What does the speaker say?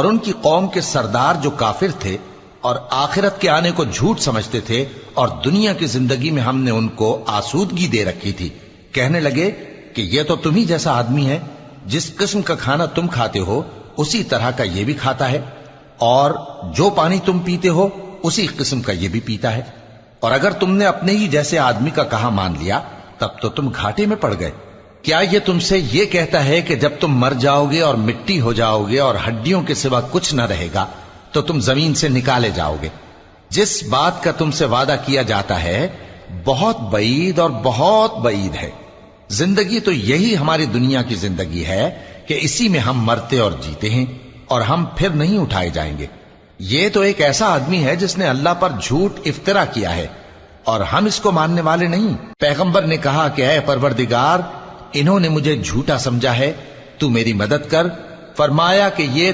اور ان کی قوم کے سردار جو کافر تھے اور آخرت کے آنے کو جھوٹ سمجھتے تھے اور دنیا کی زندگی میں ہم نے ان کو آسودگی دے رکھی تھی، کہنے لگے کہ یہ تو تمہیں جیسا آدمی ہے، جس قسم کا کھانا تم کھاتے ہو اسی طرح کا یہ بھی کھاتا ہے، اور جو پانی تم پیتے ہو اسی قسم کا یہ بھی پیتا ہے، اور اگر تم نے اپنے ہی جیسے آدمی کا کہا مان لیا تب تو تم گھاٹے میں پڑ گئے۔ کیا یہ تم سے یہ کہتا ہے کہ جب تم مر جاؤ گے اور مٹی ہو جاؤ گے اور ہڈیوں کے سوا کچھ نہ رہے گا تو تم زمین سے نکالے جاؤ گے؟ جس بات کا تم سے وعدہ کیا جاتا ہے بہت بعید اور بہت بعید ہے۔ زندگی تو یہی ہماری دنیا کی زندگی ہے کہ اسی میں ہم مرتے اور جیتے ہیں، اور ہم پھر نہیں اٹھائے جائیں گے۔ یہ تو ایک ایسا آدمی ہے جس نے اللہ پر جھوٹ افطرا کیا ہے، اور ہم اس کو ماننے والے نہیں۔ پیغمبر نے کہا کہ اے پروردگار، انہوں نے مجھے جھوٹا سمجھا ہے، تو میری مدد کر۔ فرمایا کہ یہ